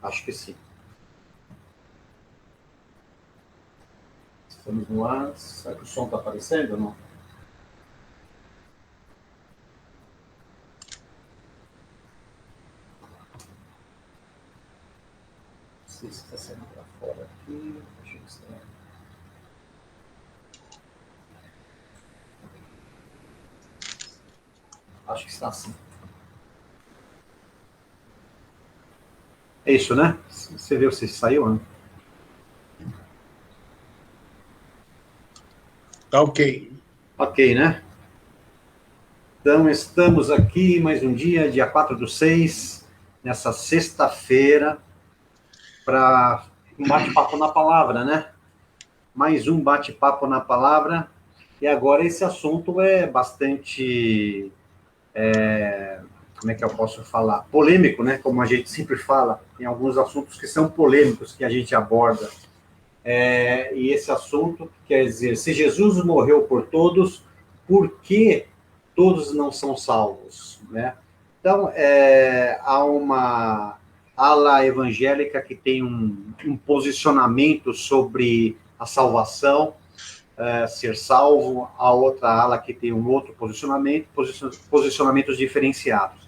Acho que sim. Estamos no ar. Será que o som está aparecendo ou não? Não sei se está saindo para fora aqui. Deixa eu ver. Acho que está assim. É isso, né? Você viu se saiu, né? Tá ok. Ok, né? Então, estamos aqui mais um dia 4/6, nessa sexta-feira, para um bate-papo na palavra, né? Mais um bate-papo na palavra. E agora esse assunto é bastante, como é que eu posso falar? Polêmico, né? Como a gente sempre fala, tem alguns assuntos que são polêmicos que a gente aborda. E esse assunto quer dizer, se Jesus morreu por todos, por que todos não são salvos, né? Então, há uma ala evangélica que tem um posicionamento sobre a salvação, ser salvo, a outra ala que tem um outro posicionamento, posicionamentos diferenciados.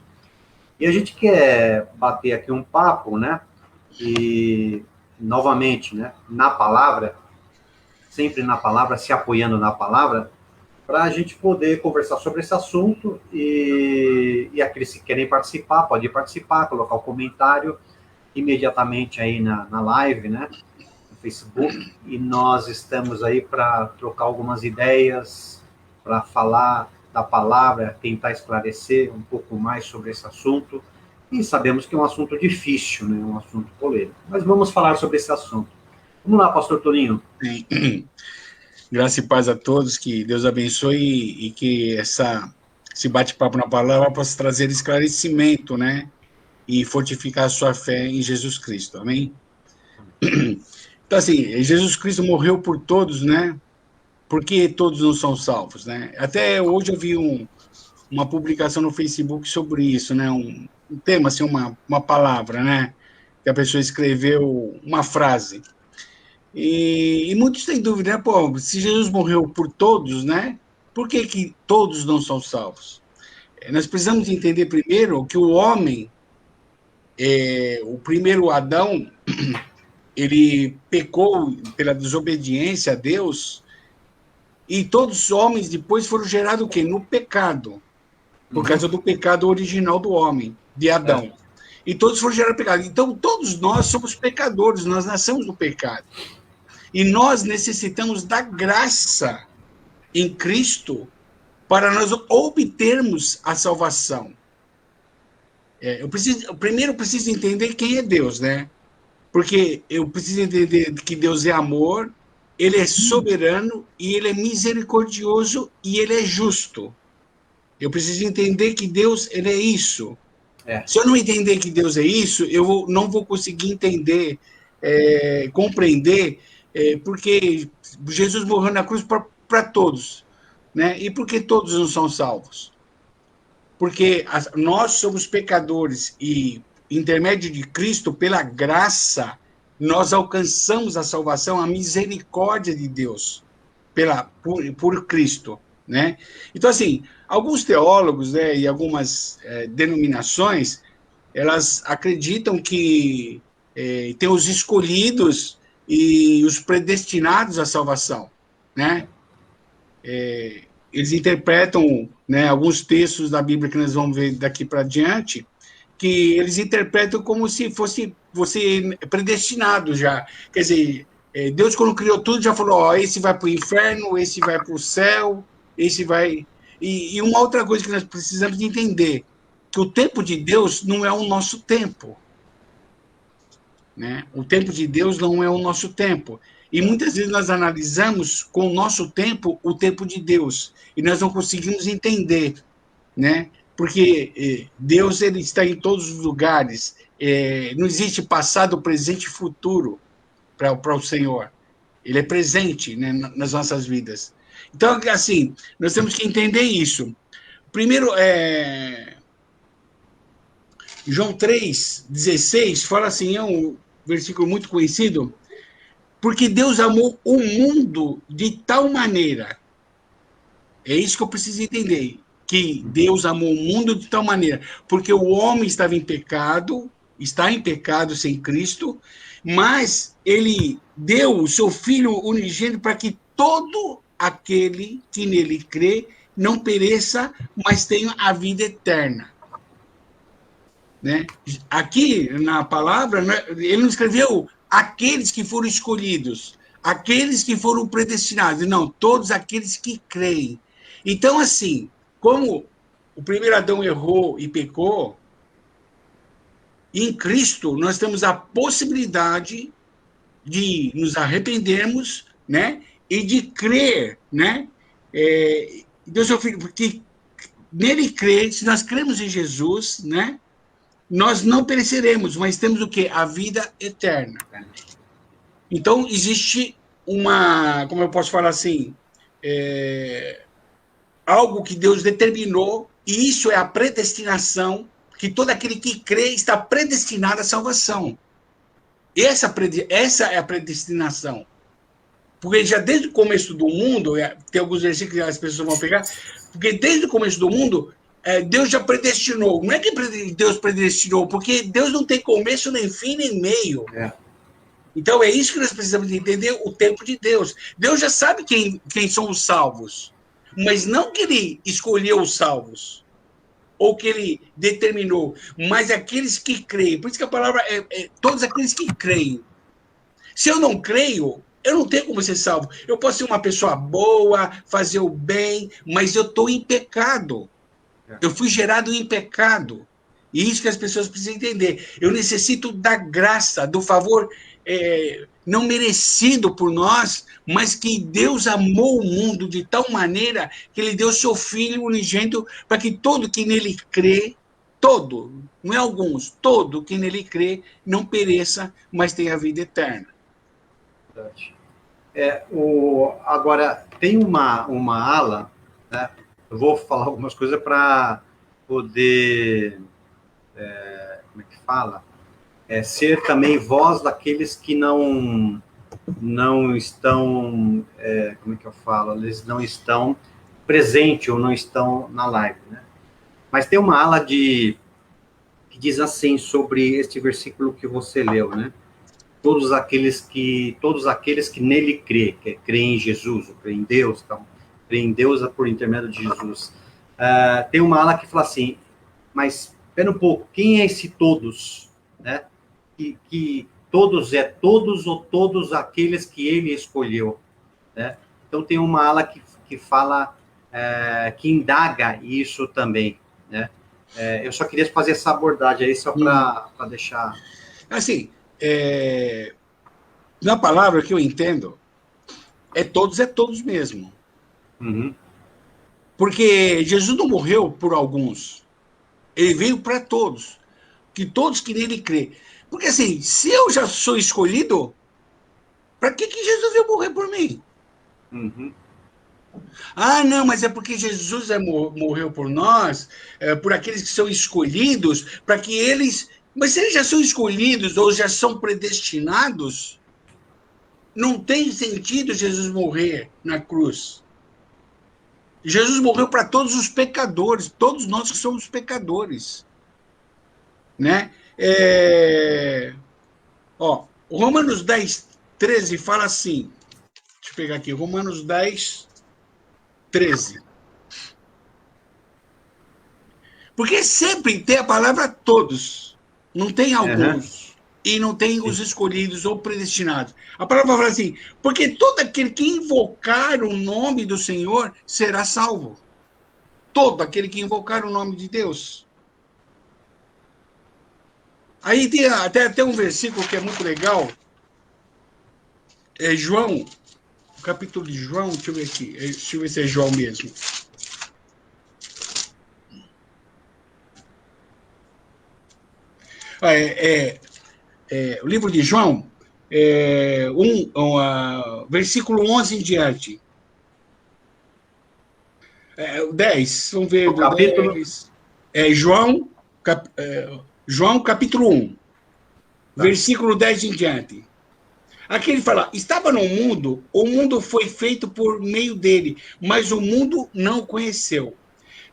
E a gente quer bater aqui um papo, né? E, novamente, né, na palavra, sempre na palavra, se apoiando na palavra, para a gente poder conversar sobre esse assunto e aqueles que querem participar, pode participar, colocar o comentário imediatamente aí na live, né, no Facebook, e nós estamos aí para trocar algumas ideias, para falar da palavra, tentar esclarecer um pouco mais sobre esse assunto, e sabemos que é um assunto difícil, né, um assunto polêmico, mas vamos falar sobre esse assunto. Vamos lá, pastor Toninho. Graça e paz a todos, que Deus abençoe e que esse bate-papo na palavra possa trazer esclarecimento, né? E fortificar a sua fé em Jesus Cristo, amém? Então, assim, Jesus Cristo morreu por todos, né? Porque todos não são salvos, né? Até hoje eu vi uma publicação no Facebook sobre isso, né? Um tema, assim, uma palavra, né? Que a pessoa escreveu uma frase. E muitos têm dúvida, né? Pô, se Jesus morreu por todos, né? Por que todos não são salvos? Nós precisamos entender primeiro que o homem, o primeiro Adão, ele pecou pela desobediência a Deus, e todos os homens depois foram gerados o quê? No pecado, por causa do pecado original do homem, de Adão. E todos foram gerados no pecado. Então, todos nós somos pecadores, nós nascemos no pecado. E nós necessitamos da graça em Cristo para nós obtermos a salvação. Primeiro eu preciso entender quem é Deus, né? Porque eu preciso entender que Deus é amor, ele é soberano e ele é misericordioso e ele é justo. Eu preciso entender que Deus ele é isso. Se eu não entender que Deus é isso, não vou conseguir entender, compreender, porque Jesus morreu na cruz para todos, né? E por que todos não são salvos? Porque nós somos pecadores e, intermédio de Cristo, pela graça, nós alcançamos a salvação, a misericórdia de Deus, por Cristo, né? Então, assim, alguns teólogos, né, e algumas denominações, elas acreditam que tem os escolhidos e os predestinados à salvação, né? Eles interpretam, né, alguns textos da Bíblia que nós vamos ver daqui para diante, que eles interpretam como se fosse você predestinado já. Quer dizer, Deus, quando criou tudo, já falou: ó, esse vai para o inferno, esse vai para o céu, esse vai. E uma outra coisa que nós precisamos de entender: que o tempo de Deus não é o nosso tempo. Né? O tempo de Deus não é o nosso tempo. E muitas vezes nós analisamos com o nosso tempo o tempo de Deus e nós não conseguimos entender, né? Porque Deus ele está em todos os lugares. Não existe passado, presente e futuro para o Senhor. Ele é presente, né, nas nossas vidas. Então, assim, nós temos que entender isso. Primeiro, João 3,16 fala assim, é um versículo muito conhecido, porque Deus amou o mundo de tal maneira. É isso que eu preciso entender, que Deus amou o mundo de tal maneira, porque o homem estava em pecado, está em pecado sem Cristo, mas ele deu o seu Filho unigênito para que todo aquele que nele crê não pereça, mas tenha a vida eterna. Né? Aqui na palavra, né, ele não escreveu aqueles que foram escolhidos, aqueles que foram predestinados, não, todos aqueles que creem. Então, assim, como o primeiro Adão errou e pecou, em Cristo nós temos a possibilidade de nos arrependermos, né, e de crer, né, Deus seu Filho, porque nele crer, se nós cremos em Jesus, né, nós não pereceremos, mas temos o quê? A vida eterna. Então, existe uma, como eu posso falar assim, algo que Deus determinou, e isso é a predestinação, que todo aquele que crê está predestinado à salvação. Essa é a predestinação. Porque já desde o começo do mundo, tem alguns versículos que as pessoas vão pegar, porque desde o começo do mundo, Deus já predestinou. Não é que Deus predestinou, porque Deus não tem começo, nem fim, nem meio. Então é isso que nós precisamos entender, o tempo de Deus. Deus já sabe quem são os salvos, mas não que ele escolheu os salvos, ou que ele determinou, mas aqueles que creem. Por isso que a palavra é todos aqueles que creem. Se eu não creio, eu não tenho como ser salvo. Eu posso ser uma pessoa boa, fazer o bem, mas eu estou em pecado. Eu fui gerado em pecado. E isso que as pessoas precisam entender. Eu necessito da graça, do favor não merecido por nós, mas que Deus amou o mundo de tal maneira que ele deu seu Filho unigênito para que todo que nele crê, todo, não é alguns, todo que nele crê, não pereça, mas tenha vida eterna. Agora, tem uma ala, né? Eu vou falar algumas coisas para poder, como é que fala? Ser também voz daqueles que não estão, como é que eu falo? Eles não estão presentes ou não estão na live, né? Mas tem uma ala que diz assim sobre este versículo que você leu, né? Todos aqueles que nele crê, que crê em Jesus, ou crê em Deus, então, crê em Deus por intermédio de Jesus. Tem uma ala que fala assim, mas, espera um pouco, quem é esse todos? Né? Que todos todos ou todos aqueles que ele escolheu. Né? Então, tem uma ala que fala, que indaga isso também. Né? Eu só queria fazer essa abordagem aí, só para deixar... Assim, na palavra que eu entendo, é todos mesmo. Uhum. Porque Jesus não morreu por alguns. Ele veio para todos. Que todos que nele crê. Porque assim, se eu já sou escolhido, para que Jesus veio morrer por mim? Uhum. Ah, não, mas é porque Jesus morreu por nós, por aqueles que são escolhidos, para que eles... Mas se eles já são escolhidos ou já são predestinados, não tem sentido Jesus morrer na cruz. Jesus morreu para todos os pecadores, todos nós que somos pecadores. Né? O Romanos 10, 13 fala assim, deixa eu pegar aqui, Romanos 10, 13. Porque sempre tem a palavra todos, não tem alguns, e não tem os escolhidos ou predestinados. A palavra fala assim, porque todo aquele que invocar o nome do Senhor será salvo. Todo aquele que invocar o nome de Deus. Aí tem até um versículo que é muito legal, João, o capítulo de João, deixa eu ver aqui, deixa eu ver se é João mesmo. O livro de João, versículo 11 em diante. 10, vamos ver. O capítulo? 10. João, João capítulo 1, versículo 10 em diante. Aqui ele fala, estava no mundo, o mundo foi feito por meio dele, mas o mundo não o conheceu.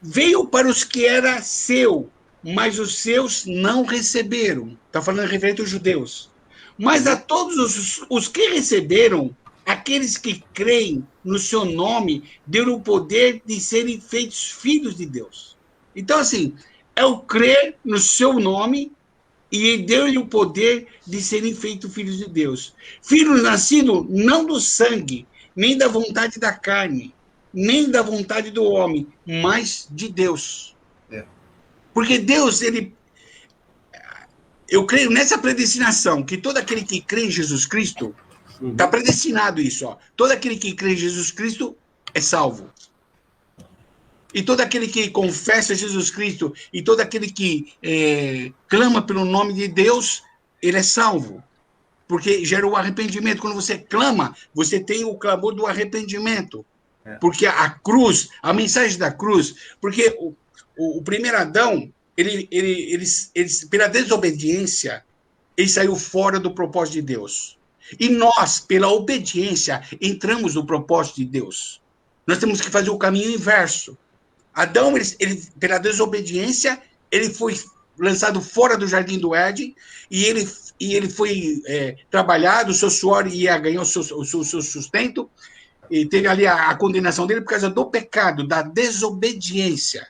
Veio para os que era seu, mas os seus não receberam. Está falando referente aos judeus. Mas a todos os que receberam, aqueles que creem no seu nome, deram o poder de serem feitos filhos de Deus. Então, assim, é o crer no seu nome e deu-lhe o poder de serem feitos filhos de Deus. Filhos nascidos não do sangue, nem da vontade da carne, nem da vontade do homem, mas de Deus. Porque Deus, eu creio nessa predestinação, que todo aquele que crê em Jesus Cristo, está predestinado isso, ó. Todo aquele que crê em Jesus Cristo é salvo. E todo aquele que confessa Jesus Cristo, e todo aquele que clama pelo nome de Deus, ele é salvo. Porque gera o arrependimento. Quando você clama, você tem o clamor do arrependimento. Porque a cruz, a mensagem da cruz, porque o primeiro Adão, ele, pela desobediência, ele saiu fora do propósito de Deus. E nós, pela obediência, entramos no propósito de Deus. Nós temos que fazer o caminho inverso. Adão, pela desobediência, ele foi lançado fora do jardim do Éden, e ele foi trabalhado, o seu suor ganhou o seu sustento, e teve ali a condenação dele por causa do pecado, da desobediência.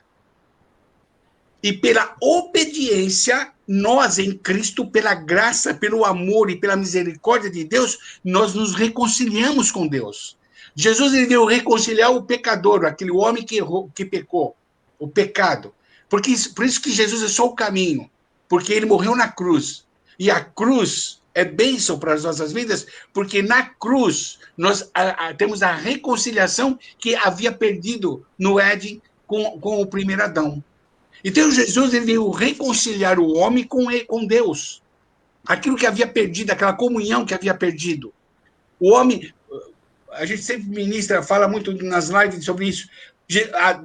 E pela obediência, nós em Cristo, pela graça, pelo amor e pela misericórdia de Deus, nós nos reconciliamos com Deus. Jesus ele veio reconciliar o pecador, aquele homem que pecou, o pecado. Por isso que Jesus é só o caminho, porque ele morreu na cruz. E a cruz é bênção para as nossas vidas, porque na cruz nós temos a reconciliação que havia perdido no Éden com o primeiro Adão. Então Jesus ele veio reconciliar o homem com Deus. Aquilo que havia perdido, aquela comunhão que havia perdido. O homem... A gente sempre ministra, fala muito nas lives sobre isso.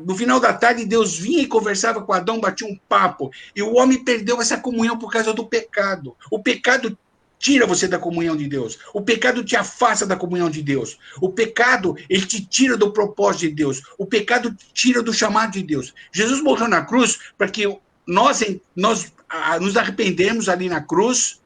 No final da tarde, Deus vinha e conversava com Adão, batia um papo. E o homem perdeu essa comunhão por causa do pecado. O pecado tira você da comunhão de Deus. O pecado te afasta da comunhão de Deus. O pecado, ele te tira do propósito de Deus. O pecado te tira do chamado de Deus. Jesus morreu na cruz para que nós nos arrependemos ali na cruz,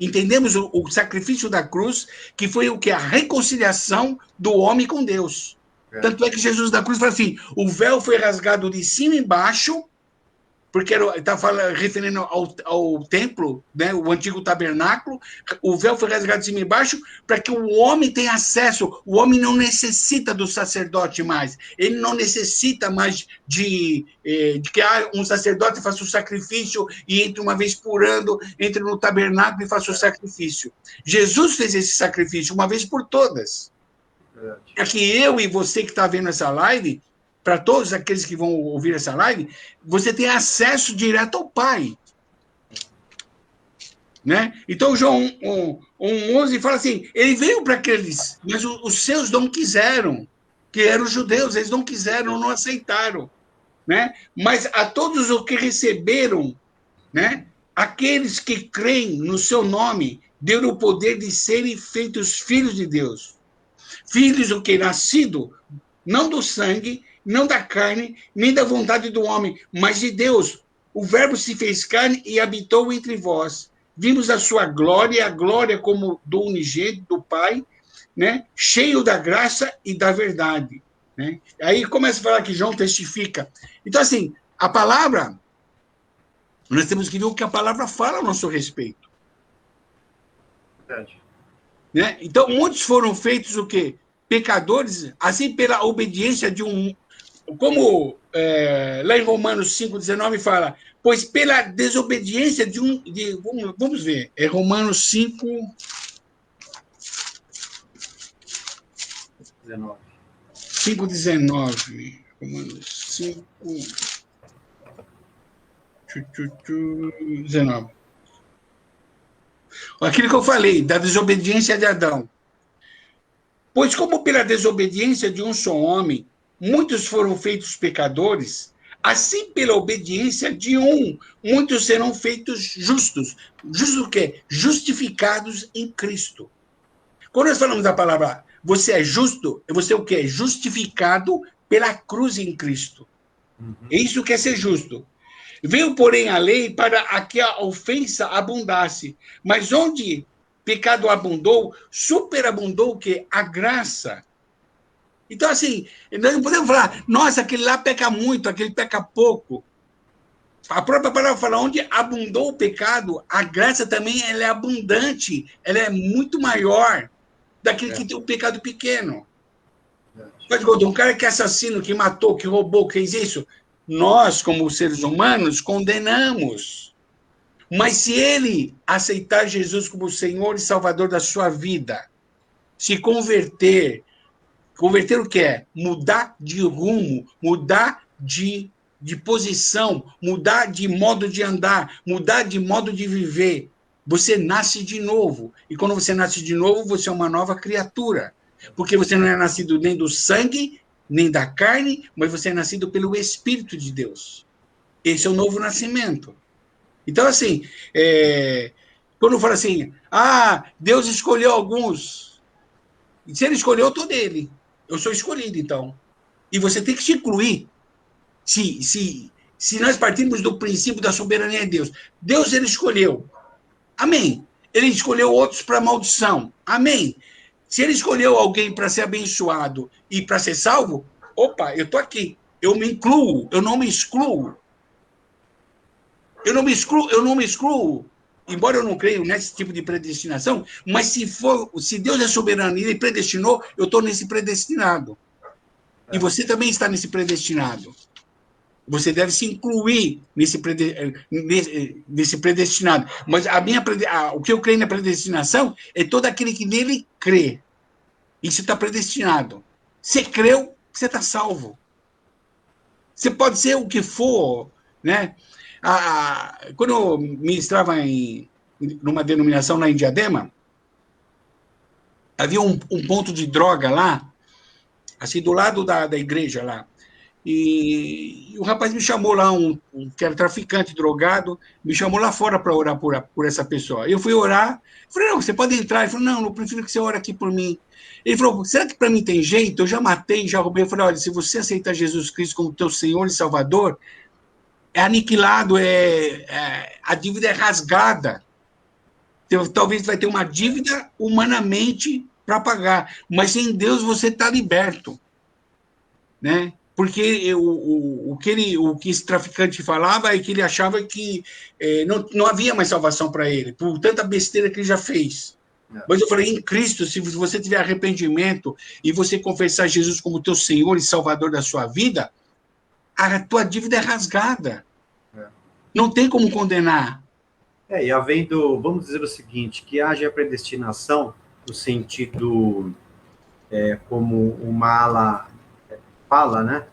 entendemos o sacrifício da cruz, que foi o que? A reconciliação do homem com Deus. Tanto é que Jesus da cruz fala assim, o véu foi rasgado de cima e embaixo, porque está referindo ao templo, né, o antigo tabernáculo, o véu foi rasgado de cima e embaixo para que o homem tenha acesso. O homem não necessita do sacerdote mais. Ele não necessita mais de que um sacerdote faça o sacrifício e entre uma vez por ano, entre no tabernáculo e faça o sacrifício. Jesus fez esse sacrifício uma vez por todas. Para que eu e você que está vendo essa live, para todos aqueles que vão ouvir essa live, você tem acesso direto ao Pai. Né? Então, João 1,11 fala assim, ele veio para aqueles, mas os seus não quiseram, que eram os judeus, eles não quiseram, não aceitaram. Né? Mas a todos os que receberam, né? Aqueles que creem no seu nome, deram o poder de serem feitos filhos de Deus. Filhos o que? Nascido, não do sangue, não da carne, nem da vontade do homem, mas de Deus. O verbo se fez carne e habitou entre vós. Vimos a sua glória, a glória como do unigênito, do Pai, né? Cheio da graça e da verdade. Né? Aí começa a falar que João testifica. Então, assim, a palavra, nós temos que ver o que a palavra fala a nosso respeito. Verdade. Né? Então, muitos foram feitos o quê? Pecadores, assim pela obediência de um... Como lá em Romanos 5,19 fala, pois pela desobediência de um... vamos ver, é Romanos 5... 5,19. Romanos 5... 19. Aquilo que eu falei, da desobediência de Adão. Pois como pela desobediência de um só homem, muitos foram feitos pecadores, Assim, pela obediência de um, muitos serão feitos justos. Justos o quê? Justificados em Cristo. Quando nós falamos da palavra você é justo, você é o quê? Justificado pela cruz em Cristo. É isso que é ser justo. Veio, porém, a lei para que a ofensa abundasse. Mas onde pecado abundou, superabundou o quê? A graça. Então, assim, nós não podemos falar, nossa, aquele lá peca muito, aquele peca pouco. A própria palavra fala, onde abundou o pecado, a graça também ela é abundante, ela é muito maior daquele que tem o pecado pequeno. Mas, um cara que é assassino, que matou, que roubou, que fez isso, nós, como seres humanos, condenamos. Mas se ele aceitar Jesus como Senhor e Salvador da sua vida, se converter, converter o que é? Mudar de rumo, mudar de posição, mudar de modo de andar, mudar de modo de viver. Você nasce de novo. E quando você nasce de novo, você é uma nova criatura. Porque você não é nascido nem do sangue, nem da carne, mas você é nascido pelo Espírito de Deus. Esse é o novo nascimento. Então, assim, quando fala assim, Deus escolheu alguns. Se ele escolheu, eu estou nele. Eu sou escolhido, então. E você tem que se incluir. Se nós partirmos do princípio da soberania de Deus, Deus ele escolheu. Amém. Ele escolheu outros para maldição. Amém. Se ele escolheu alguém para ser abençoado e para ser salvo, opa, eu estou aqui. Eu me incluo, eu não me excluo. Eu não me excluo. Embora eu não creia nesse tipo de predestinação, mas se Deus é soberano e ele predestinou, eu estou nesse predestinado. E você também está nesse predestinado. Você deve se incluir nesse predestinado. Mas o que eu creio na predestinação é todo aquele que nele crê. Isso está predestinado. Você creu, você está salvo. Você pode ser o que for, né? Quando eu ministrava numa denominação lá em Diadema, havia um ponto de droga lá, assim, do lado da igreja lá. E o rapaz me chamou lá, que era traficante, drogado, me chamou lá fora para orar por essa pessoa. Eu fui orar, falei, não, você pode entrar. Ele falou, não, eu prefiro que você ore aqui por mim. Ele falou, será que para mim tem jeito? Eu já matei, já roubei. Eu falei, olha, se você aceitar Jesus Cristo como teu Senhor e Salvador, é aniquilado, a dívida é rasgada. Talvez vai ter uma dívida humanamente para pagar, mas em Deus você está liberto, né? Porque o que esse traficante falava é que ele achava que não havia mais salvação para ele, por tanta besteira que ele já fez. Mas eu falei, em Cristo, se você tiver arrependimento e você confessar Jesus como teu Senhor e Salvador da sua vida, a tua dívida é rasgada. Não tem como condenar. E havendo, vamos dizer o seguinte, que haja a predestinação, no sentido, como o Mala fala, né?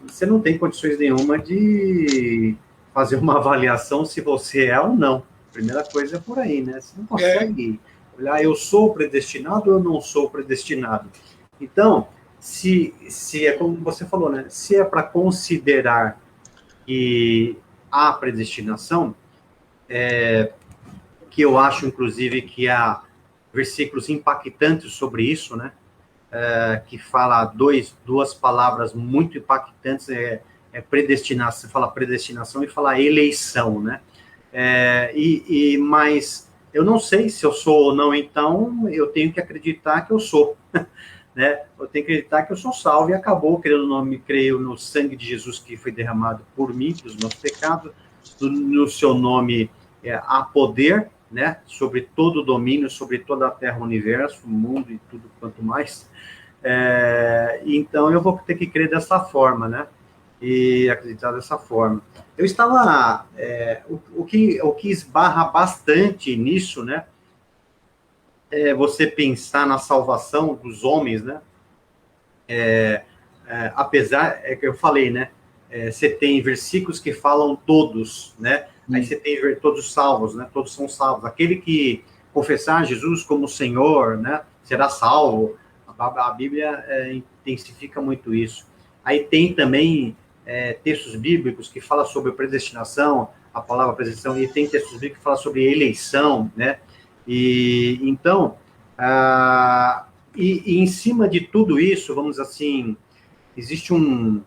Você não tem condições nenhuma de fazer uma avaliação se você é ou não. A primeira coisa é por aí, né? Você não consegue olhar, eu sou predestinado ou eu não sou predestinado. Então, se é como você falou, né? Se é para considerar que há predestinação, que eu acho, inclusive, que há versículos impactantes sobre isso, né? Que fala duas palavras muito impactantes, predestinação, você fala predestinação e fala eleição, né? Mas eu não sei se eu sou ou não, então eu tenho que acreditar que eu sou, né? Eu tenho que acreditar que eu sou salvo e acabou, creio no sangue de Jesus que foi derramado por mim, pelos meus pecados, no seu nome há poder, né, sobre todo o domínio, sobre toda a terra, o universo, o mundo e tudo quanto mais. Então, eu vou ter que crer dessa forma, né, e acreditar dessa forma. Eu estava... o que esbarra bastante nisso, né, é você pensar na salvação dos homens, né, apesar, que eu falei, né, você tem versículos que falam todos, né, aí você tem todos salvos, né? Todos são salvos. Aquele que confessar Jesus como Senhor, né? Será salvo. A Bíblia intensifica muito isso. Aí tem também textos bíblicos que falam sobre predestinação, a palavra predestinação, e tem textos bíblicos que falam sobre eleição, né? E então, e em cima de tudo isso, vamos dizer assim, existe um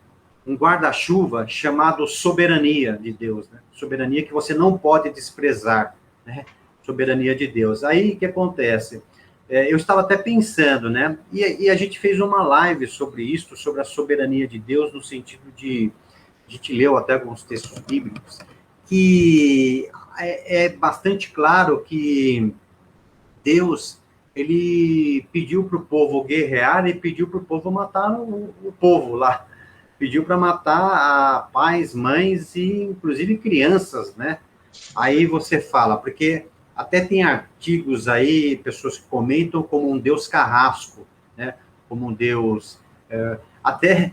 guarda-chuva chamado soberania de Deus, né? Soberania que você não pode desprezar, né? Soberania de Deus. Aí, o que acontece? Eu estava até pensando, né? E a gente fez uma live sobre isso, sobre a soberania de Deus, no sentido de, a gente leu até alguns textos bíblicos, que é bastante claro que Deus, ele pediu para o povo guerrear e pediu para o povo matar o povo lá. Pediu para matar pais, mães e, inclusive, crianças, né? Aí você fala, porque até tem artigos aí, pessoas que comentam como um Deus carrasco, né? Como um Deus... até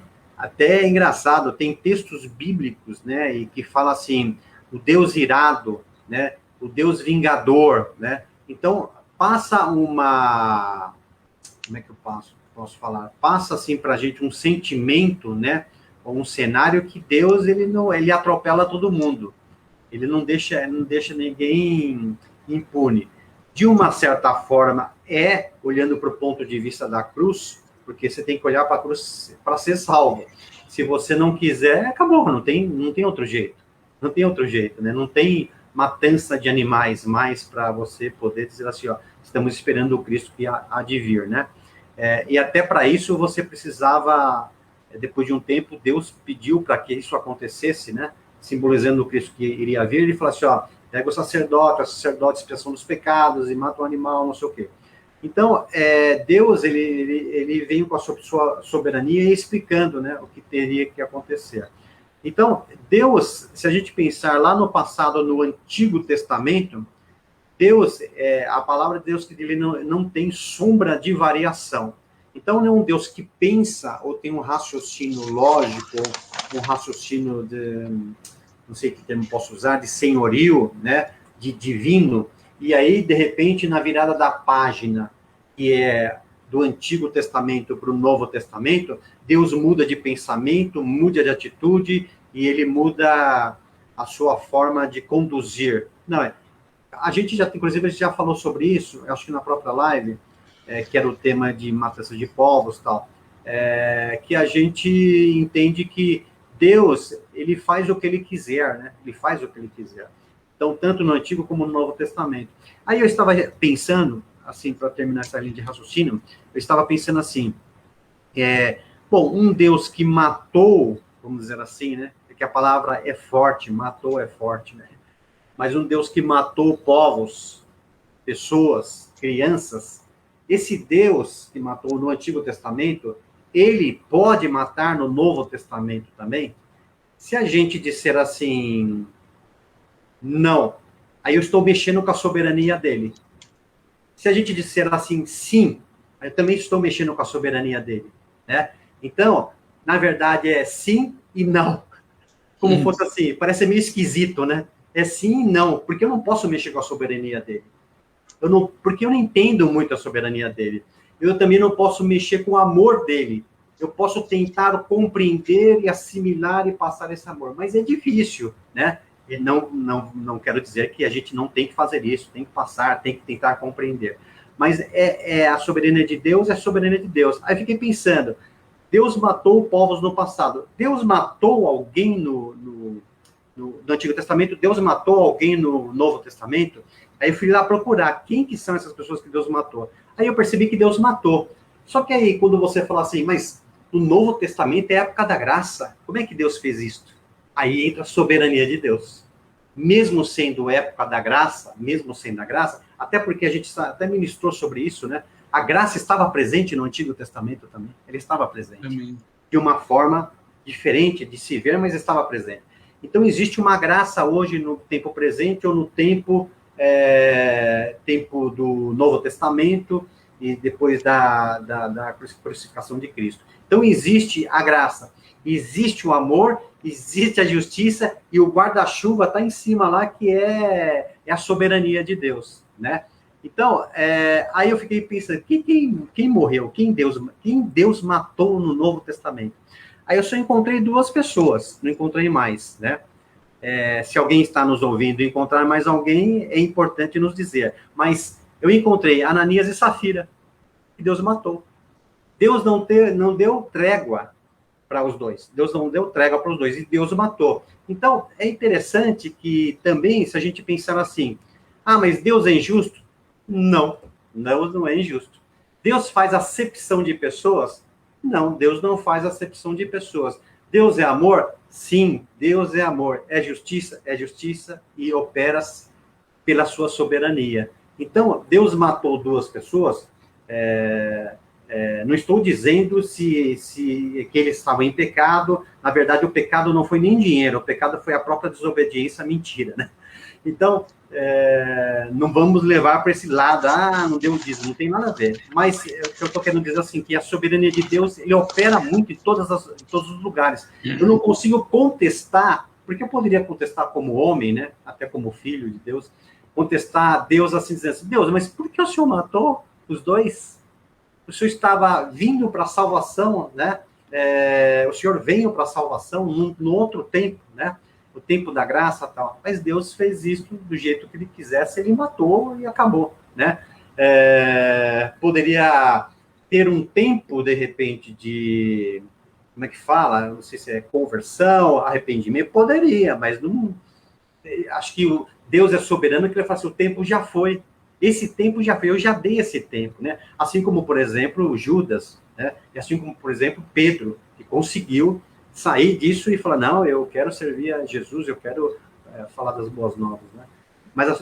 é engraçado, tem textos bíblicos, né? E que fala assim, o Deus irado, né? O Deus vingador, né? Então, passa uma... Como é que eu posso falar? Passa, assim, para a gente um sentimento, né? Um cenário que Deus, ele atropela todo mundo. Ele não deixa ninguém impune. De uma certa forma, olhando para o ponto de vista da cruz, porque você tem que olhar para a cruz para ser salvo. Se você não quiser, acabou, não tem outro jeito. Não tem outro jeito, né? Não tem matança de animais mais para você poder dizer assim, ó, estamos esperando o Cristo que há de vir, né? E até para isso você precisava, depois de um tempo, Deus pediu para que isso acontecesse, né? Simbolizando o Cristo que iria vir, ele falou assim, ó, pega o sacerdote expiação dos pecados, e mata o animal, não sei o quê. Então, Deus, ele veio com a sua soberania explicando, né, o que teria que acontecer. Então, Deus, se a gente pensar lá no passado, no Antigo Testamento, Deus, a palavra de Deus, que ele não tem sombra de variação. Então, não é um Deus que pensa ou tem um raciocínio lógico, um raciocínio não sei que termo posso usar, de senhorio, né, de divino, e aí, de repente, na virada da página, que é do Antigo Testamento para o Novo Testamento, Deus muda de pensamento, muda de atitude, e ele muda a sua forma de conduzir. Não, a gente já falou sobre isso, acho que na própria live, que era o tema de matança de povos e tal, que a gente entende que Deus, ele faz o que ele quiser, né? Ele faz o que ele quiser. Então, tanto no Antigo como no Novo Testamento. Aí eu estava pensando, assim, para terminar essa linha de raciocínio, eu estava pensando assim, bom, um Deus que matou, vamos dizer assim, né? Porque a palavra é forte, matou é forte, né? Mas um Deus que matou povos, pessoas, crianças, esse Deus que matou no Antigo Testamento, ele pode matar no Novo Testamento também? Se a gente disser assim, não, aí eu estou mexendo com a soberania dele. Se a gente disser assim, sim, eu também estou mexendo com a soberania dele, né? Então, na verdade, é sim e não. Como fosse assim, parece meio esquisito, né? É sim e não, porque eu não posso mexer com a soberania dele. Porque eu não entendo muito a soberania dele. Eu também não posso mexer com o amor dele. Eu posso tentar compreender e assimilar e passar esse amor, mas é difícil, né? E não quero dizer que a gente não tem que fazer isso, tem que passar, tem que tentar compreender. Mas a soberania de Deus é a soberania de Deus. Aí fiquei pensando, Deus matou povos no passado. Deus matou alguém no Antigo Testamento? Deus matou alguém no Novo Testamento? Aí eu fui lá procurar quem que são essas pessoas que Deus matou. Aí eu percebi que Deus matou. Só que aí, quando você fala assim, mas o Novo Testamento é a época da graça, como é que Deus fez isso? Aí entra a soberania de Deus. Mesmo sendo época da graça, mesmo sendo a graça, até porque a gente até ministrou sobre isso, né? A graça estava presente no Antigo Testamento também. Ela estava presente. Amém. De uma forma diferente de se ver, mas estava presente. Então, existe uma graça hoje no tempo presente ou no tempo do Novo Testamento e depois da crucificação de Cristo. Então, existe a graça, existe o amor, existe a justiça e o guarda-chuva está em cima lá, que é a soberania de Deus, né? Então, aí eu fiquei pensando, quem morreu? Quem Deus matou no Novo Testamento? Aí eu só encontrei 2 pessoas, não encontrei mais, né? Se alguém está nos ouvindo e encontrar mais alguém, é importante nos dizer. Mas eu encontrei Ananias e Safira, que Deus matou. Deus não deu trégua para os dois. Deus não deu trégua para os dois, e Deus matou. Então, é interessante que também, se a gente pensar assim, mas Deus é injusto? Não, Deus não é injusto. Deus faz acepção de pessoas? Não, Deus não faz acepção de pessoas. Deus é amor? Sim, Deus é amor. É justiça e opera pela sua soberania. Então, Deus matou 2 pessoas, não estou dizendo que eles estavam em pecado. Na verdade, o pecado não foi nem dinheiro, o pecado foi a própria desobediência, mentira, né? Então, não vamos levar para esse lado, não deu dízimo, não tem nada a ver. Mas o que eu estou querendo dizer assim, que a soberania de Deus, ele opera muito em todos os lugares. Eu não consigo contestar, porque eu poderia contestar como homem, né? Até como filho de Deus, contestar a Deus assim, dizendo assim, Deus, mas por que o Senhor matou os 2? O Senhor estava vindo para a salvação, né? O Senhor veio para a salvação no outro tempo, né? O tempo da graça e tal. Mas Deus fez isso do jeito que ele quisesse, ele matou e acabou, né? Poderia ter um tempo, de repente, de... Como é que fala? Não sei se é conversão, arrependimento. Poderia, mas não... Acho que Deus é soberano, que ele fala assim, o tempo já foi. Esse tempo já foi, eu já dei esse tempo, né? Assim como, por exemplo, Judas, né? E assim como, por exemplo, Pedro, que conseguiu sair disso e falar, não, eu quero servir a Jesus, eu quero falar das boas novas, né? Mas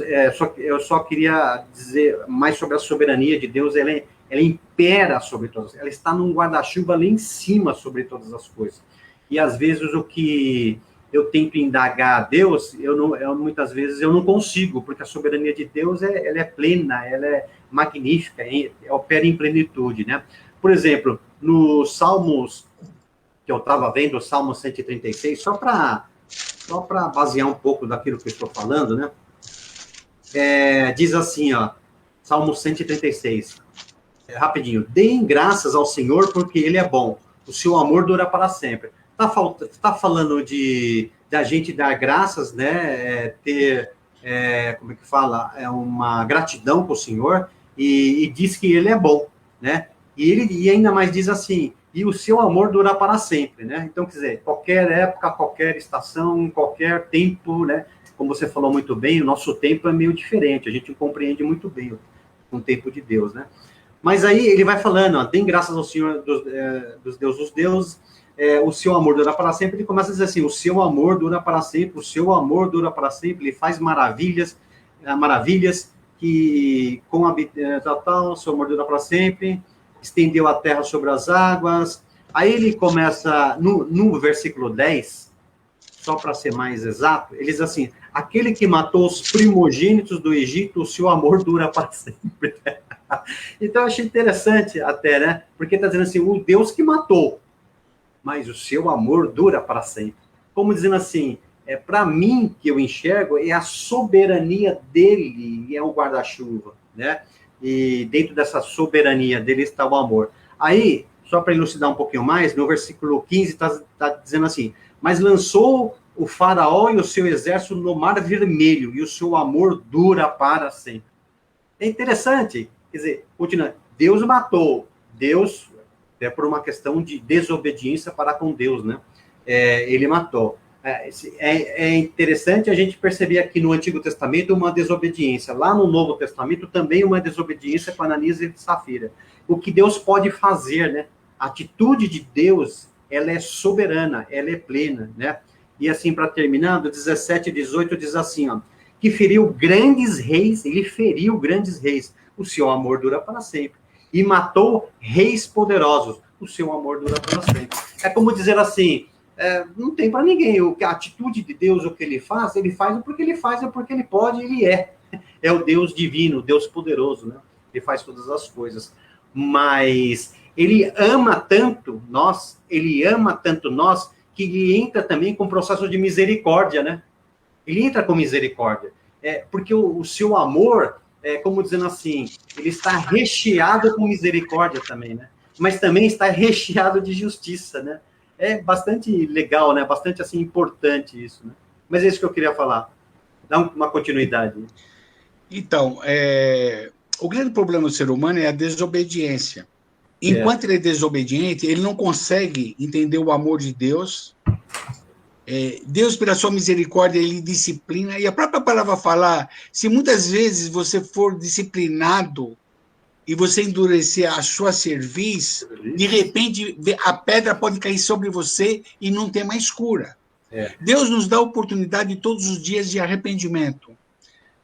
eu só queria dizer mais sobre a soberania de Deus. Ela impera sobre todas, ela está num guarda-chuva lá em cima sobre todas as coisas. E às vezes o que eu tento indagar a Deus, muitas vezes eu não consigo, porque a soberania de Deus ela é plena, ela é magnífica, opera em plenitude, né? Por exemplo, no Salmos, que eu estava vendo, o Salmo 136, só para basear um pouco daquilo que eu estou falando, né? Diz assim, ó, Salmo 136, rapidinho, deem graças ao Senhor porque Ele é bom, o seu amor dura para sempre. Está falando de a gente dar graças, né? Ter, como é que fala? Uma gratidão para o Senhor, e diz que Ele é bom, né? E ainda mais diz assim, e o seu amor dura para sempre, né? Então, quer dizer, qualquer época, qualquer estação, qualquer tempo, né? Como você falou muito bem, o nosso tempo é meio diferente, a gente compreende muito bem o tempo de Deus, né? Mas aí ele vai falando, ó, deem graças ao Senhor dos deuses, o seu amor dura para sempre. Ele começa a dizer assim, o seu amor dura para sempre, o seu amor dura para sempre, ele faz maravilhas que com a tal, o seu amor dura para sempre, estendeu a terra sobre as águas. Aí ele começa, no versículo 10, só para ser mais exato, ele diz assim, aquele que matou os primogênitos do Egito, o seu amor dura para sempre. Então, eu achei interessante até, né? Porque está dizendo assim, o Deus que matou, mas o seu amor dura para sempre. Como dizendo assim, para mim, que eu enxergo, é a soberania dele, é o guarda-chuva, né? E dentro dessa soberania dele está o amor. Aí, só para elucidar um pouquinho mais, no versículo 15 está dizendo assim, mas lançou o faraó e o seu exército no mar vermelho, e o seu amor dura para sempre. É interessante, quer dizer, continua, Deus matou, Deus, por uma questão de desobediência para com Deus, né? Ele matou. É interessante a gente perceber aqui no Antigo Testamento uma desobediência. Lá no Novo Testamento também uma desobediência com Ananias e Safira. O que Deus pode fazer, né? A atitude de Deus, ela é soberana, ela é plena, né? E assim, para terminar, do 17 e 18 diz assim, ó, que feriu grandes reis, ele feriu grandes reis, o seu amor dura para sempre. E matou reis poderosos, o seu amor dura para sempre. É como dizer assim, não tem para ninguém, a atitude de Deus, o que ele faz porque ele faz, é porque ele pode, ele é. É o Deus divino, o Deus poderoso, né? Ele faz todas as coisas. Mas ele ama tanto nós, que ele entra também com o processo de misericórdia, né? Ele entra com misericórdia. Porque o seu amor, como dizendo assim, ele está recheado com misericórdia também, né? Mas também está recheado de justiça, né? É bastante legal, né? Bastante, assim, importante isso, né? Mas é isso que eu queria falar. Dá uma continuidade. Então, o grande problema do ser humano é a desobediência. É, Enquanto ele é desobediente, ele não consegue entender o amor de Deus. Deus, pela sua misericórdia, ele disciplina. E a própria palavra fala, se muitas vezes você for disciplinado e você endurecer a sua cerviz, de repente a pedra pode cair sobre você e não ter mais cura. Deus nos dá a oportunidade todos os dias de arrependimento.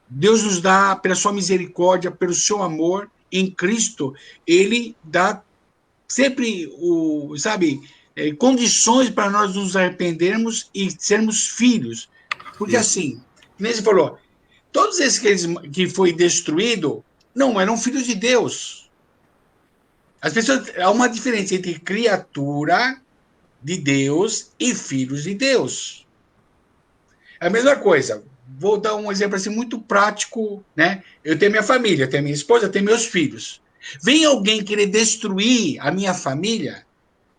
Deus nos dá, pela sua misericórdia, pelo seu amor, em Cristo, ele dá sempre condições para nós nos arrependermos e sermos filhos. Porque isso. assim, como você falou, todos esses que foi destruído não eram filhos de Deus. As pessoas, há uma diferença entre criatura de Deus e filhos de Deus. É a mesma coisa. Vou dar um exemplo assim muito prático, né? Eu tenho minha família, tenho minha esposa, tenho meus filhos. Vem alguém querer destruir a minha família,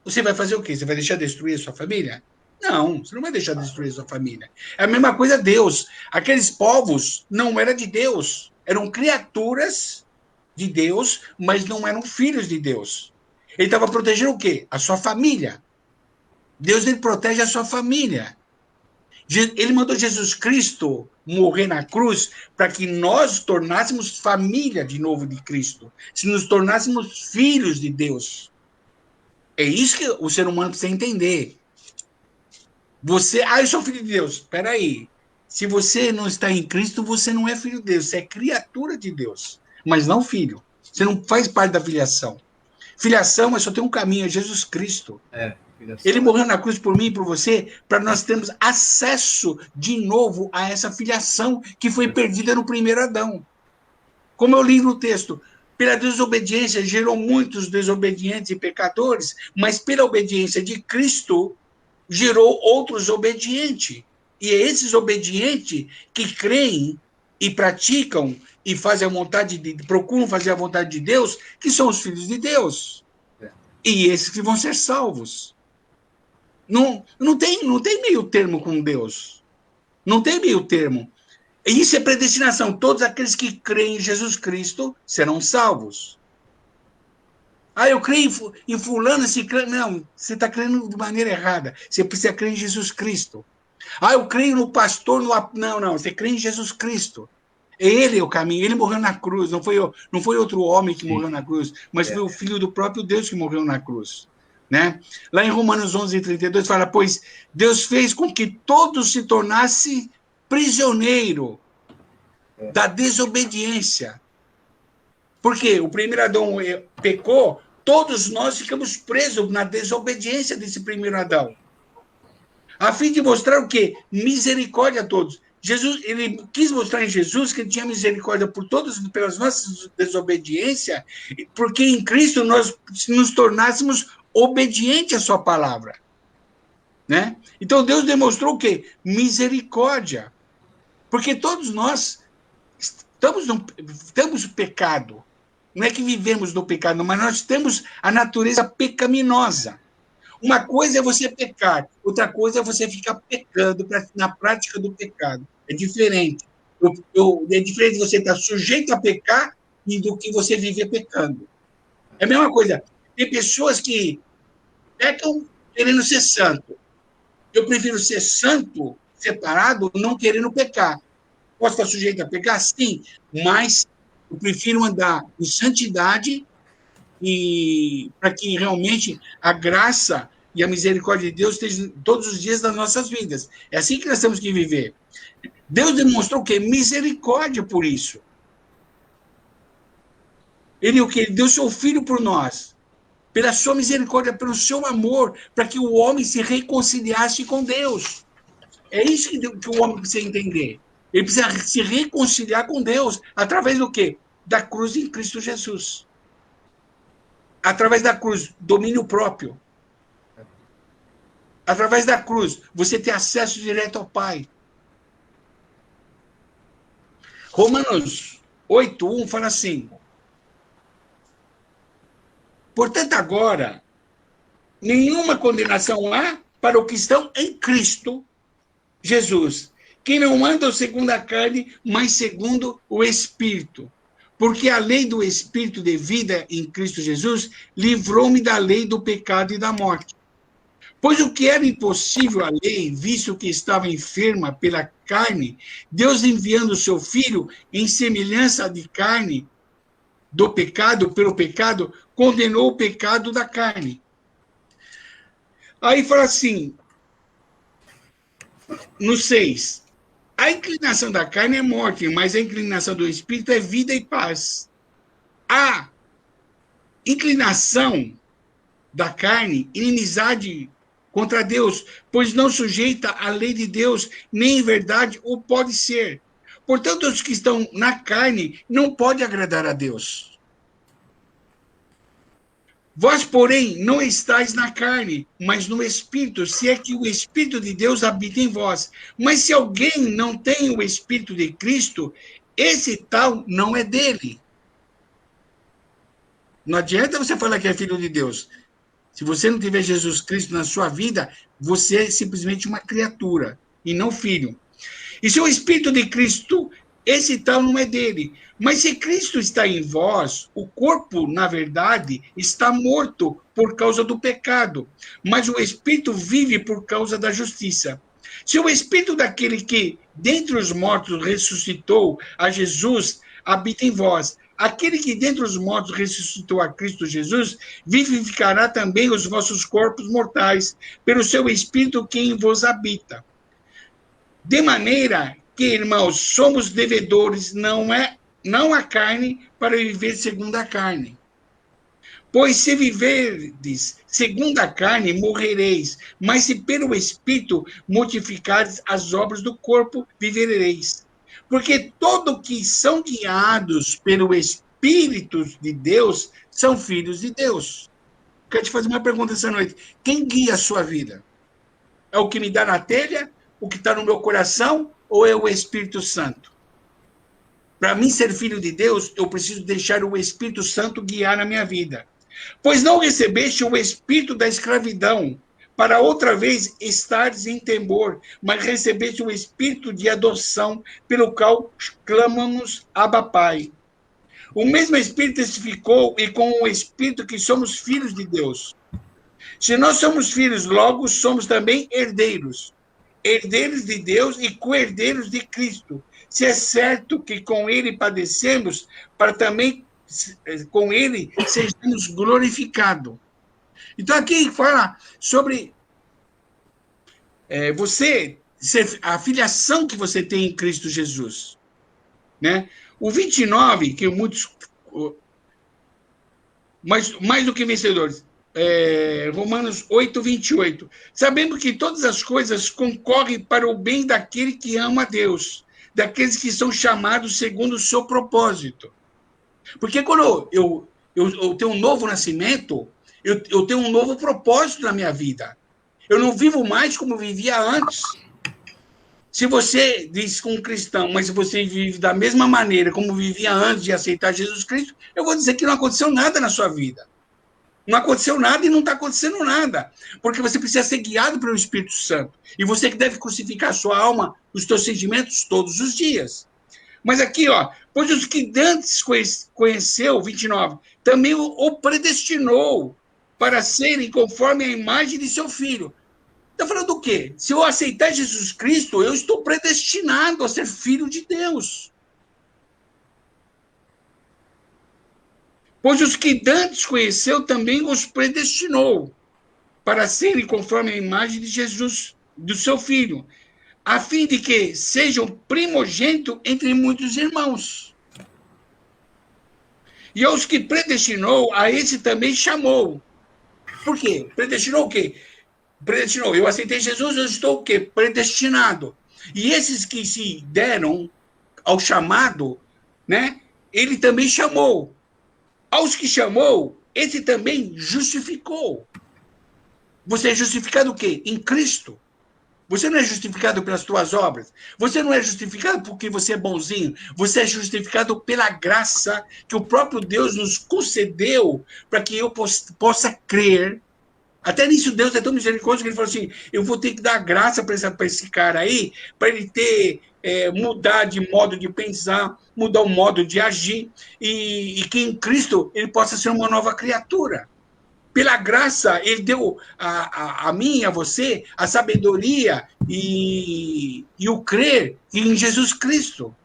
você vai fazer o quê? Você vai deixar destruir a sua família? Não, você não vai deixar destruir a sua família. É a mesma coisa Deus. Aqueles povos não eram de Deus, eram criaturas de Deus, mas não eram filhos de Deus. Ele estava protegendo o quê? A sua família. Deus ele protege a sua família. Ele mandou Jesus Cristo morrer na cruz para que nós tornássemos família de novo de Cristo, se nos tornássemos filhos de Deus. É isso que o ser humano precisa entender. Eu sou filho de Deus. Espera aí. Se você não está em Cristo, você não é filho de Deus, você é criatura de Deus, mas não filho. Você não faz parte da filiação. Filiação, mas só tem um caminho, é Jesus Cristo. Ele morreu na cruz por mim e por você, para nós termos acesso de novo a essa filiação que foi perdida no primeiro Adão. Como eu li no texto, pela desobediência gerou muitos desobedientes e pecadores, mas pela obediência de Cristo gerou outros obedientes. E é esses obedientes que creem e praticam e fazem a vontade procuram fazer a vontade de Deus, que são os filhos de Deus. E esses que vão ser salvos. Não tem meio termo com Deus. Não tem meio termo. E isso é predestinação. Todos aqueles que creem em Jesus Cristo serão salvos. Eu creio em fulano, se crê. Não, você está crendo de maneira errada. Você precisa crer em Jesus Cristo. Eu creio no pastor. Não, você crê em Jesus Cristo. Ele é o caminho. Ele morreu na cruz. Não foi outro homem que morreu na cruz, mas foi o Filho do próprio Deus que morreu na cruz. Né? Lá em Romanos 11:32 fala, pois Deus fez com que todos se tornassem prisioneiro da desobediência. Porque o primeiro Adão pecou, todos nós ficamos presos na desobediência desse primeiro Adão. A fim de mostrar o quê? Misericórdia a todos. Jesus, ele quis mostrar em Jesus que ele tinha misericórdia por todos, pelas nossas desobediências, porque em Cristo nós nos tornássemos obedientes à sua palavra. Né? Então Deus demonstrou o quê? Misericórdia. Porque todos nós temos pecado. Não é que vivemos no pecado, mas nós temos a natureza pecaminosa. Uma coisa é você pecar, outra coisa é você ficar pecando na prática do pecado. É diferente. É diferente você estar sujeito a pecar e do que você viver pecando. É a mesma coisa. Tem pessoas que pecam querendo ser santo. Eu prefiro ser santo, separado, não querendo pecar. Posso estar sujeito a pecar? Sim, mas eu prefiro andar em santidade e para que realmente a graça e a misericórdia de Deus estejam todos os dias das nossas vidas. É assim que nós temos que viver. Deus demonstrou o quê? Misericórdia por isso. Ele o quê? Ele deu seu filho por nós. Pela sua misericórdia, pelo seu amor, para que o homem se reconciliasse com Deus. É isso que o homem precisa entender. Ele precisa se reconciliar com Deus através do quê? Da cruz em Cristo Jesus. Através da cruz, domínio próprio. Através da cruz, você tem acesso direto ao Pai. Romanos 8:1 fala assim: portanto, agora, nenhuma condenação há para os que estão em Cristo Jesus, que não andam segundo a carne, mas segundo o Espírito. Porque a lei do Espírito de vida em Cristo Jesus livrou-me da lei do pecado e da morte. Pois o que era impossível à lei, visto que estava enferma pela carne, Deus enviando o seu Filho em semelhança de carne do pecado, pelo pecado, condenou o pecado da carne. Aí fala assim, no 6, a inclinação da carne é morte, mas a inclinação do Espírito é vida e paz. A inclinação da carne, inimizade contra Deus, pois não sujeita à lei de Deus, nem em verdade o pode ser. Portanto, os que estão na carne não podem agradar a Deus. Vós, porém, não estáis na carne, mas no Espírito, se é que o Espírito de Deus habita em vós. Mas se alguém não tem o Espírito de Cristo, esse tal não é dele. Não adianta você falar que é filho de Deus. Se você não tiver Jesus Cristo na sua vida, você é simplesmente uma criatura, e não filho. E se o Espírito de Cristo, esse tal não é dele. Mas se Cristo está em vós, o corpo, na verdade, está morto por causa do pecado, mas o Espírito vive por causa da justiça. Se o Espírito daquele que, dentre os mortos, ressuscitou a Jesus, habita em vós, aquele que dentre os mortos ressuscitou a Cristo Jesus, vivificará também os vossos corpos mortais, pelo seu Espírito que em vos habita. De maneira que, irmãos, somos devedores, não a carne, para viver segundo a carne. Pois se viverdes segundo a carne, morrereis, mas se pelo Espírito mortificardes as obras do corpo, vivereis. Porque todos que são guiados pelo Espírito de Deus são filhos de Deus. Quero te fazer uma pergunta essa noite. Quem guia a sua vida? É o que me dá na telha? O que está no meu coração? Ou é o Espírito Santo? Para mim ser filho de Deus, eu preciso deixar o Espírito Santo guiar na minha vida. Pois não recebeste o espírito da escravidão, para outra vez estares em temor, mas recebeste o espírito de adoção, pelo qual clamamos Abba Pai. O mesmo Espírito testificou, e com o Espírito que somos filhos de Deus. Se nós somos filhos, logo somos também herdeiros. Herdeiros de Deus e co-herdeiros de Cristo. Se é certo que com ele padecemos, para também com ele sejamos glorificados. Então aqui fala sobre a filiação que você tem em Cristo Jesus. Né? O 29, que muitos... mais do que vencedores... Romanos 8, 28. Sabemos que todas as coisas concorrem para o bem daquele que ama a Deus, daqueles que são chamados segundo o seu propósito. Porque quando eu tenho um novo nascimento, eu tenho um novo propósito na minha vida. Eu não vivo mais como vivia antes. Se você diz com um cristão, mas se você vive da mesma maneira como vivia antes de aceitar Jesus Cristo, eu vou dizer que não aconteceu nada na sua vida. Não aconteceu nada e não está acontecendo nada. Porque você precisa ser guiado pelo Espírito Santo. E você que deve crucificar a sua alma, os seus sentimentos, todos os dias. Mas aqui, pois os que antes conheceu, 29, também o predestinou para serem conforme a imagem de seu filho. Está falando do quê? Se eu aceitar Jesus Cristo, eu estou predestinado a ser filho de Deus. Pois os que antes conheceu também os predestinou para serem conforme a imagem de Jesus, do seu Filho, a fim de que sejam primogênitos entre muitos irmãos. E aos que predestinou, a esse também chamou. Por quê? Predestinou o quê? Predestinou. Eu aceitei Jesus, eu estou o quê? Predestinado. E esses que se deram ao chamado, né? Ele também chamou. Aos que chamou, esse também justificou. Você é justificado o quê? Em Cristo. Você não é justificado pelas tuas obras. Você não é justificado porque você é bonzinho. Você é justificado pela graça que o próprio Deus nos concedeu para que eu possa crer Até nisso Deus é tão misericordioso que ele falou assim, eu vou ter que dar graça para esse cara aí, para ele ter, mudar de modo de pensar, mudar o modo de agir, e que em Cristo ele possa ser uma nova criatura. Pela graça, ele deu a mim e a você a sabedoria e o crer em Jesus Cristo.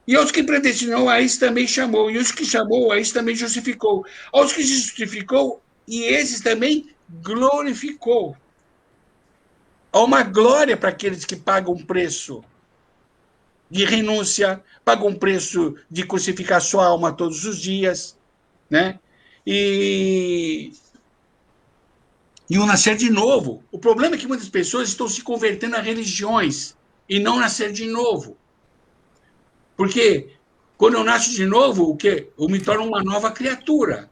E aos que predestinou, a isso também chamou. E os que chamou, a isso também justificou. Aos que justificou, e esses também glorificou. Há uma glória para aqueles que pagam um preço de renúncia, pagam um preço de crucificar sua alma todos os dias, né? E o nascer de novo. O problema é que muitas pessoas estão se convertendo a religiões e não nascer de novo. Porque quando eu nasço de novo, o quê? Eu me torno uma nova criatura.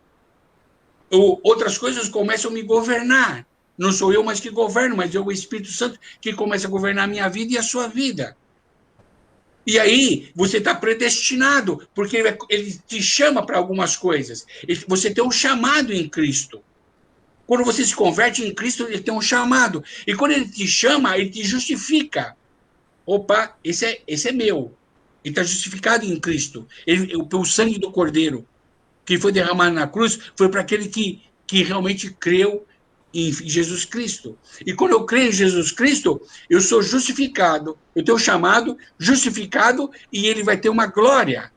Outras coisas começam a me governar. Não sou eu mais que governo, mas é o Espírito Santo que começa a governar a minha vida e a sua vida. E aí, você está predestinado, porque ele te chama para algumas coisas. Você tem um chamado em Cristo. Quando você se converte em Cristo, ele tem um chamado. E quando ele te chama, ele te justifica. Opa, esse é meu. Ele está justificado em Cristo. O sangue do Cordeiro que foi derramado na cruz foi para aquele que realmente creu em Jesus Cristo. E quando eu creio em Jesus Cristo, eu sou justificado. Eu tenho chamado, justificado, e ele vai ter uma glória.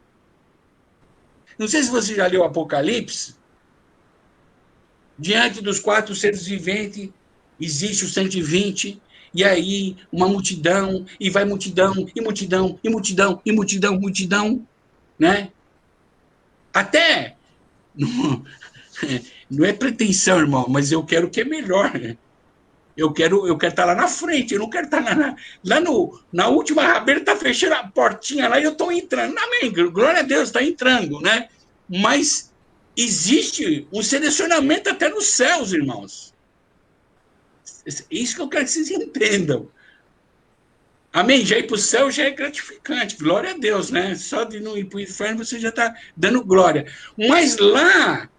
Não sei se você já leu Apocalipse. Diante dos 4 seres viventes, existe o 120, e aí uma multidão, e vai multidão, e multidão, e multidão, e multidão, multidão, né? Até, não é pretensão, irmão, mas eu quero o que é melhor, né? Eu quero estar lá na frente, eu não quero estar na última rabeira, está fechando a portinha lá e eu estou entrando. Amém, glória a Deus, está entrando, né? Mas existe um selecionamento até nos céus, irmãos. Isso que eu quero que vocês entendam. Amém? Já ir para o céu já é gratificante, glória a Deus, né? Só de não ir para o inferno você já está dando glória. Mas lá,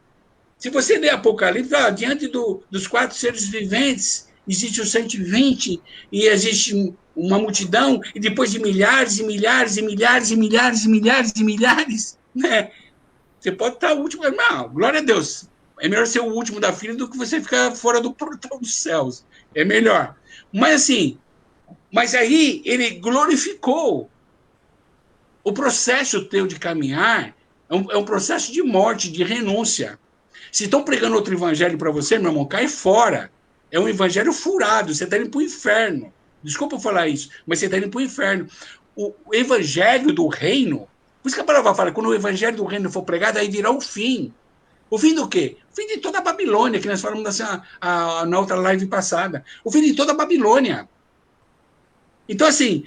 se você ler Apocalipse, diante dos 4 seres viventes, existe o 120, e existe uma multidão, e depois de milhares e milhares e milhares e milhares e milhares e milhares, né? Você pode estar o último. Não, glória a Deus. É melhor ser o último da fila do que você ficar fora do portão dos céus. É melhor. Mas assim, mas aí ele glorificou. O processo teu de caminhar é um processo de morte, de renúncia. Se estão pregando outro evangelho para você, meu irmão, cai fora. É um evangelho furado, você está indo para o inferno. Desculpa eu falar isso, mas você está indo para o inferno. O evangelho do reino, por isso que a palavra fala, quando o evangelho do reino for pregado, aí virá o fim. O fim do quê? O fim de toda a Babilônia, que nós falamos assim, na outra live passada. O fim de toda a Babilônia. Então, assim,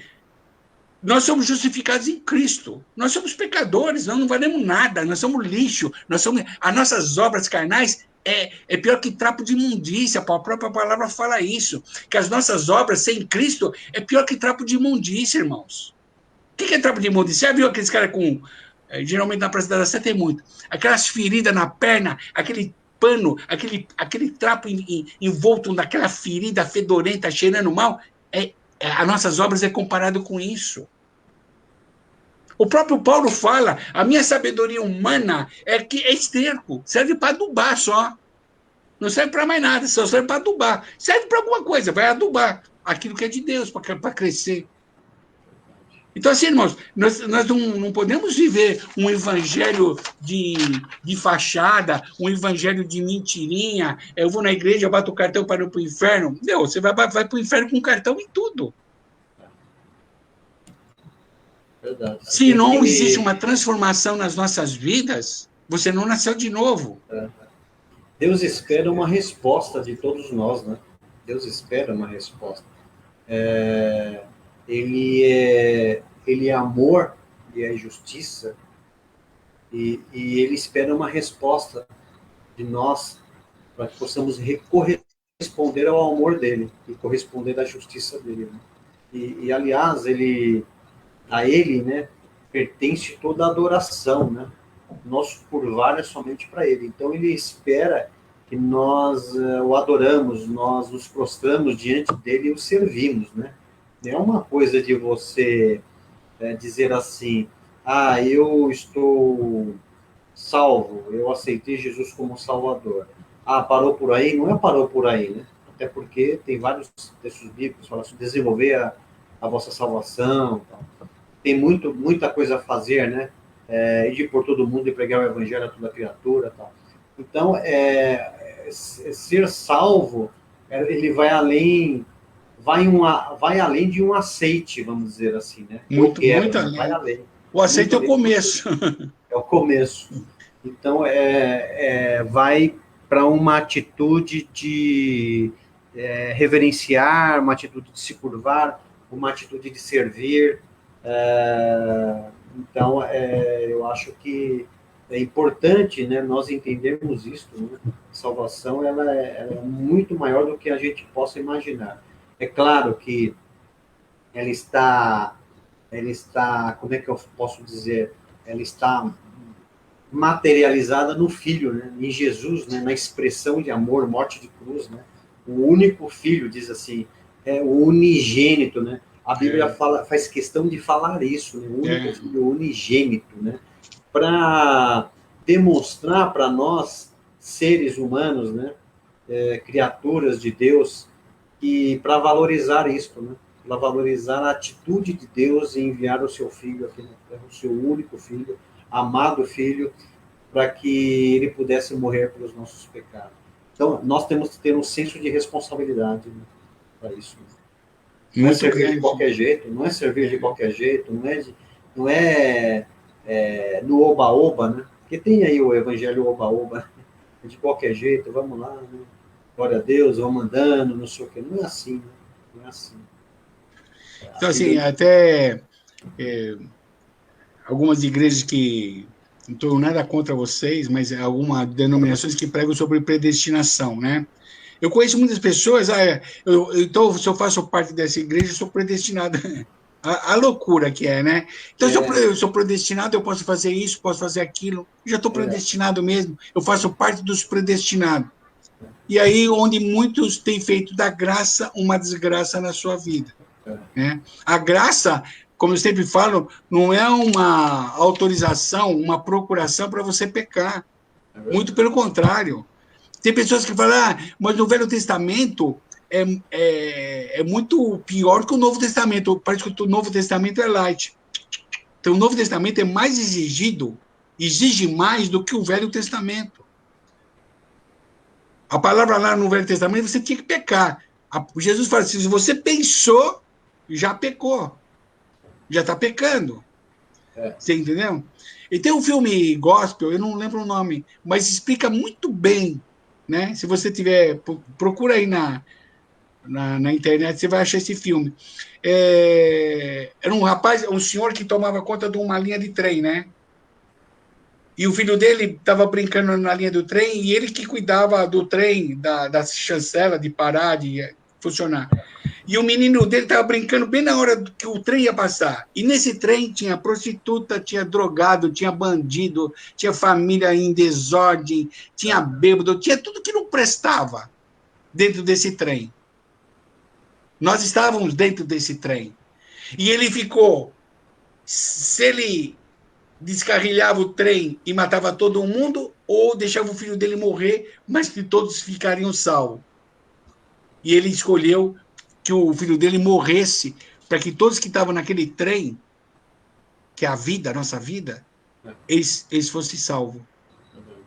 nós somos justificados em Cristo. Nós somos pecadores, nós não valemos nada, nós somos lixo, as nossas obras carnais é pior que trapo de imundícia, a própria palavra fala isso, que as nossas obras sem Cristo é pior que trapo de imundícia, irmãos. O que é trapo de imundícia? Já viu aqueles caras com, geralmente na Praça da Sé tem muito, aquelas feridas na perna, aquele pano, aquele trapo envolto naquela ferida fedorenta, cheirando mal, as nossas obras é comparado com isso. O próprio Paulo fala, a minha sabedoria humana é esterco, serve para adubar só. Não serve para mais nada, só serve para adubar. Serve para alguma coisa, vai adubar aquilo que é de Deus, para crescer. Então, assim, irmãos, nós não podemos viver um evangelho de fachada, um evangelho de mentirinha. Eu vou na igreja, bato o cartão para ir para o inferno. Não, você vai para o inferno com cartão e tudo. Verdade. Se não existe uma transformação nas nossas vidas, você não nasceu de novo. Deus espera uma resposta de todos nós, né? Deus espera uma resposta. Ele é amor e é justiça, e ele espera uma resposta de nós para que possamos corresponder ao amor dele e corresponder à justiça dele. Né? E aliás, a ele, né, pertence toda a adoração, né? Nosso curvar é somente para ele. Então ele espera que nós o adoramos, nós nos prostramos diante dele e o servimos, né? Não é uma coisa de você dizer assim, eu estou salvo, eu aceitei Jesus como Salvador. Parou por aí? Não é parou por aí, né? Até porque tem vários textos bíblicos que falam sobre desenvolver a vossa salvação. Tal. Tem muita coisa a fazer, né? Ir por todo mundo e pregar o evangelho a toda criatura. Tal. Então, ser salvo, ele vai além de um aceite, vamos dizer assim, né? Muito além. Vai além. O aceite é o começo. É o começo. Então, vai para uma atitude de reverenciar, uma atitude de se curvar, uma atitude de servir. Então, eu acho que é importante, né, nós entendermos isso. Né? A salvação ela é muito maior do que a gente possa imaginar. É claro que ela está, como é que eu posso dizer? Ela está materializada no Filho, né? Em Jesus, né? Na expressão de amor, morte de cruz, né? O único Filho, diz assim, o unigênito, né? A Bíblia faz questão de falar isso, né? O único Filho, o unigênito, né? Para demonstrar para nós, seres humanos, né? Criaturas de Deus, e para valorizar isso, né? Para valorizar a atitude de Deus em enviar o seu Filho aqui na terra, o seu único Filho, amado Filho, para que ele pudesse morrer pelos nossos pecados. Então, nós temos que ter um senso de responsabilidade, né, para isso. Não é servir de qualquer jeito, não é servir de qualquer jeito, não é no oba-oba, né? Porque tem aí o evangelho oba-oba, de qualquer jeito, vamos lá, né? Glória a Deus, vamos andando, não sei o quê. Não é assim, né? Não é assim. Então, assim, até algumas igrejas que, não estou nada contra vocês, mas algumas denominações que pregam sobre predestinação, né? Eu conheço muitas pessoas, então, se eu faço parte dessa igreja, eu sou predestinado. A loucura que é, né? Então, se eu sou predestinado, eu posso fazer isso, posso fazer aquilo. Eu já estou predestinado mesmo. Eu faço parte dos predestinados. E aí, onde muitos têm feito da graça uma desgraça na sua vida. Né? A graça, como eu sempre falo, não é uma autorização, uma procuração para você pecar. Muito pelo contrário. Tem pessoas que falam, mas no Velho Testamento é muito pior que o Novo Testamento. Parece que o Novo Testamento é light. Então, o Novo Testamento é mais exige mais do que o Velho Testamento. A palavra lá no Velho Testamento, você tinha que pecar. Jesus fala assim, se você pensou, já pecou. Já está pecando. Você entendeu? E tem um filme gospel, eu não lembro o nome, mas explica muito bem, né? Se você tiver, procura aí na internet, você vai achar esse filme. Era um rapaz, um senhor que tomava conta de uma linha de trem, né? E o filho dele estava brincando na linha do trem e ele que cuidava do trem, da chancela, de parar, de funcionar. E o menino dele estava brincando bem na hora que o trem ia passar. E nesse trem tinha prostituta, tinha drogado, tinha bandido, tinha família em desordem, tinha bêbado, tinha tudo que não prestava dentro desse trem. Nós estávamos dentro desse trem. E ele ficou... Se ele descarrilhava o trem e matava todo mundo, ou deixava o filho dele morrer, mas que todos ficariam salvos. E ele escolheu que o filho dele morresse, para que todos que estavam naquele trem, que é a vida, a nossa vida, eles fossem salvos.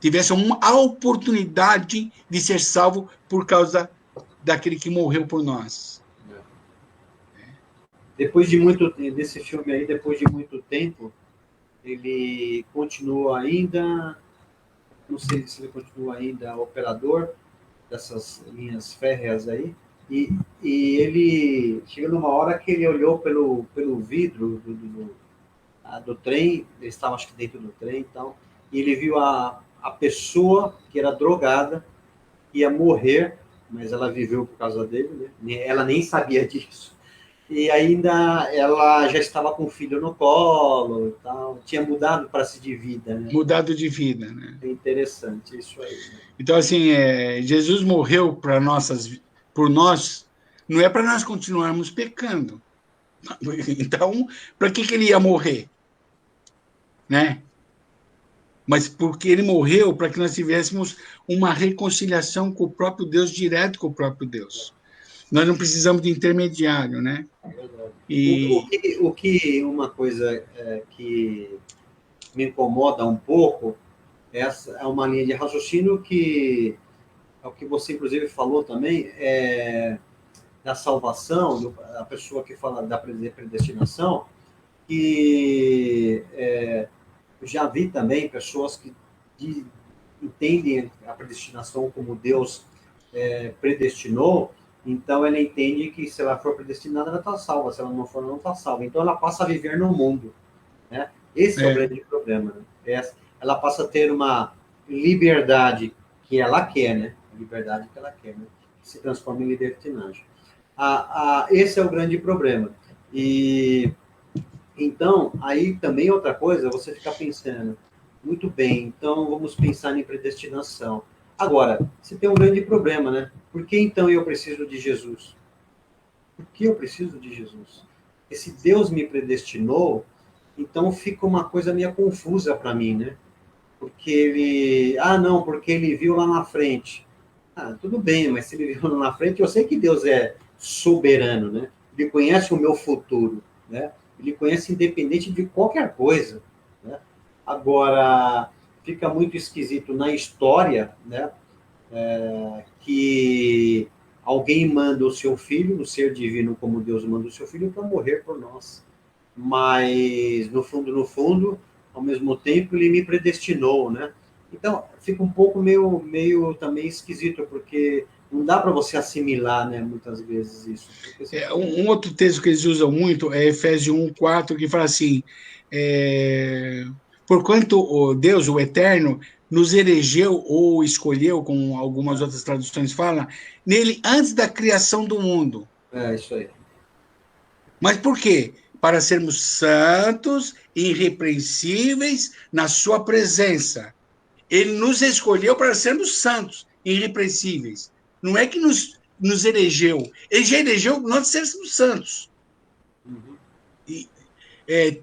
Tivessem a oportunidade de ser salvo por causa daquele que morreu por nós. Desse filme aí, depois de muito tempo, ele continua ainda, não sei se ele continua ainda operador dessas linhas férreas aí, e ele chegou numa hora que ele olhou pelo vidro do trem, ele estava acho que dentro do trem e tal, e ele viu a pessoa que era drogada, ia morrer, mas ela viveu por causa dele, né? Ela nem sabia disso. E ainda ela já estava com o filho no colo e tal, tinha mudado para se de vida, né? Mudado de vida, né? É interessante isso aí, né? Então, assim, Jesus morreu por nós, não é para nós continuarmos pecando. Então, para que ele ia morrer, né? Mas porque ele morreu para que nós tivéssemos uma reconciliação com o próprio Deus, direto com o próprio Deus. Nós não precisamos de intermediário, né? E Uma coisa que me incomoda um pouco é uma linha de raciocínio que é o que você inclusive falou também, da salvação, a pessoa que fala da predestinação, que já vi também pessoas que entendem a predestinação como Deus predestinou, então ela entende que se ela for predestinada, ela está salva, se ela não for, não está salva. Então ela passa a viver no mundo. Né? Esse é o grande problema. Né? Ela passa a ter uma liberdade que ela quer, né? A liberdade que ela quer, né? Que se transforma em libertinagem. Esse é o grande problema. E então, aí também outra coisa, você fica pensando, muito bem, então vamos pensar em predestinação. Agora, você tem um grande problema, né? Por que então eu preciso de Jesus? Por que eu preciso de Jesus? Porque se Deus me predestinou, então fica uma coisa meio confusa para mim, né? Porque ele. Ah, não, porque ele viu lá na frente. Ah, tudo bem, mas se ele viu lá na frente, eu sei que Deus é soberano, né? Ele conhece o meu futuro, né? Ele conhece independente de qualquer coisa, né? Agora, fica muito esquisito na história, né? Que alguém manda o seu filho, o ser divino como Deus manda o seu filho, para morrer por nós. Mas, no fundo, ao mesmo tempo, ele me predestinou, né? Então, fica um pouco meio também esquisito, porque não dá para você assimilar, né, muitas vezes isso. um outro texto que eles usam muito é Efésios 1:4, que fala assim: porquanto o Deus, o Eterno, nos elegeu ou escolheu, como algumas outras traduções falam, nele antes da criação do mundo. É isso aí. Mas por quê? Para sermos santos e irrepreensíveis na sua presença. Ele nos escolheu para sermos santos e irrepreensíveis. Não é que nos elegeu. Ele já elegeu nós sermos santos. Uhum. E, é,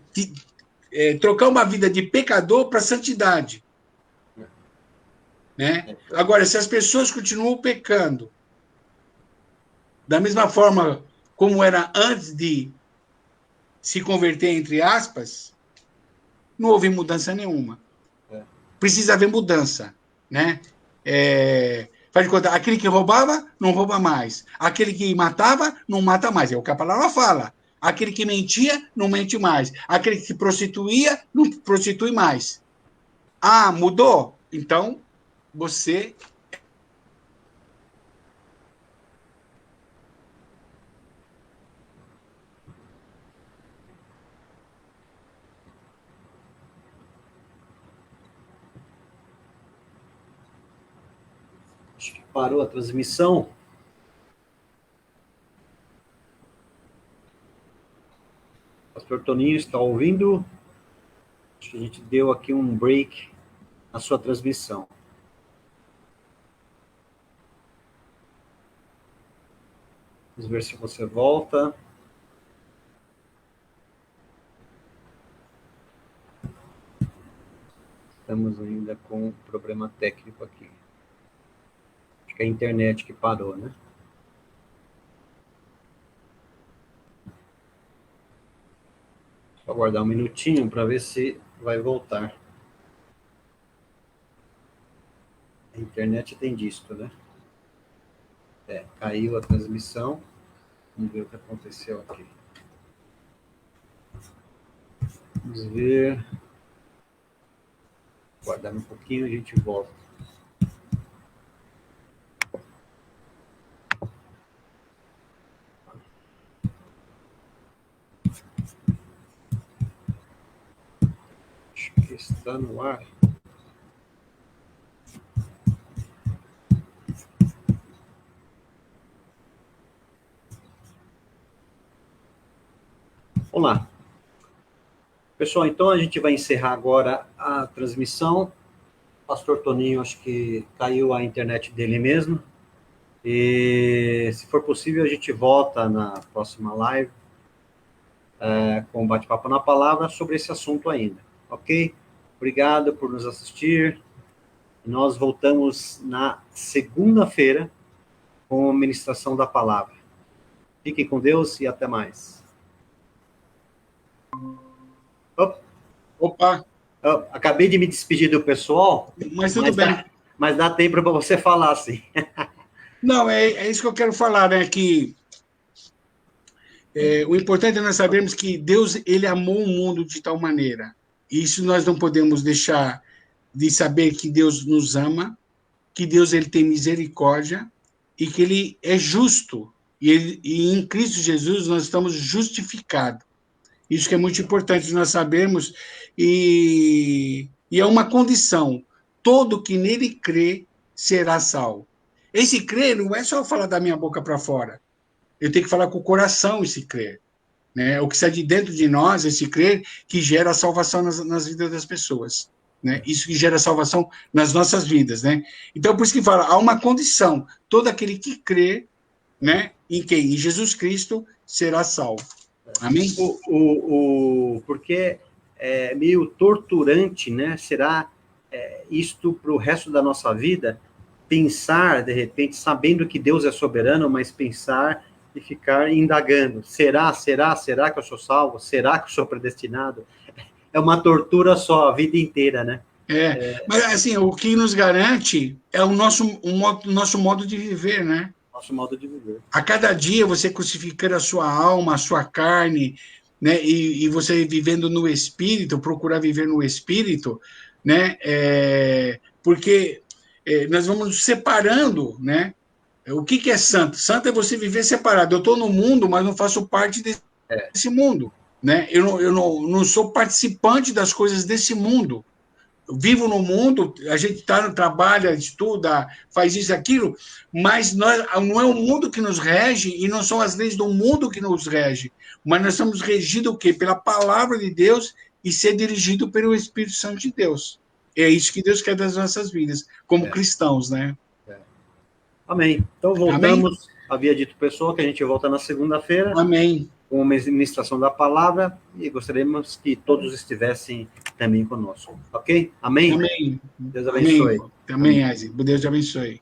trocar uma vida de pecador para santidade. Né? Agora, se as pessoas continuam pecando da mesma forma como era antes de se converter, entre aspas, não houve mudança nenhuma. Precisa haver mudança, né? Faz de conta, aquele que roubava, não rouba mais. Aquele que matava, não mata mais. É o que a palavra fala. Aquele que mentia, não mente mais. Aquele que prostituía, não prostitui mais. Ah, mudou? Então, você... Acho que parou a transmissão. Pastor Toninho está ouvindo? Acho que a gente deu aqui um break na sua transmissão. Vamos ver se você volta. Estamos ainda com um problema técnico aqui. Acho que é a internet que parou, né? Só aguardar um minutinho para ver se vai voltar. A internet tem disto, né? Caiu a transmissão. Vamos ver o que aconteceu aqui. Vamos ver. Guardar um pouquinho, a gente volta. Acho que está no ar. Vamos lá. Pessoal, então a gente vai encerrar agora a transmissão. Pastor Toninho, acho que caiu a internet dele mesmo. E, se for possível, a gente volta na próxima live com o Bate-Papo na Palavra sobre esse assunto ainda, ok? Obrigado por nos assistir. Nós voltamos na segunda-feira com a ministração da palavra. Fiquem com Deus e até mais. Opa! Acabei de me despedir do pessoal, mas tudo bem. Mas dá tempo para você falar, assim. Não, é isso que eu quero falar, né? Que o importante é nós sabermos que Deus, ele amou o mundo de tal maneira. E isso nós não podemos deixar de saber que Deus nos ama, que Deus ele tem misericórdia e que ele é justo. E em Cristo Jesus nós estamos justificados. Isso que é muito importante nós sabermos. E é uma condição. Todo que nele crê será salvo. Esse crer não é só falar da minha boca para fora. Eu tenho que falar com o coração esse crer. Né? O que sai de dentro de nós, esse crer, que gera a salvação nas vidas das pessoas. Né? Isso que gera salvação nas nossas vidas. Né? Então, por isso que fala, há uma condição. Todo aquele que crê, né, em quem? Em Jesus Cristo, será salvo. Amém? Porque é meio torturante, né? Será isto para o resto da nossa vida? Pensar, de repente, sabendo que Deus é soberano, mas pensar e ficar indagando. Será que eu sou salvo? Será que eu sou predestinado? É uma tortura só, a vida inteira, né? Mas, assim, o que nos garante é o nosso modo de viver, né? Nosso modo de viver. A cada dia você crucificando a sua alma, a sua carne, né? E você vivendo no Espírito, procurar viver no Espírito, né? Porque nós vamos nos separando, né? O que é santo? Santo é você viver separado. Eu estou no mundo, mas não faço parte desse mundo, né? Eu não sou participante das coisas desse mundo. Eu vivo no mundo, a gente trabalha, estuda, faz isso, aquilo, mas não é o mundo que nos rege e não são as leis do mundo que nos rege, mas nós somos regidos o quê? Pela palavra de Deus e ser dirigido pelo Espírito Santo de Deus. É isso que Deus quer das nossas vidas, como cristãos, né? Amém. Então, voltamos. Amém? Havia dito pessoal que a gente volta na segunda-feira. Amém. Com a ministração da palavra e gostaríamos que todos estivessem também conosco. Ok? Amém? Amém. Deus abençoe. Amém, Isaac. Deus te abençoe.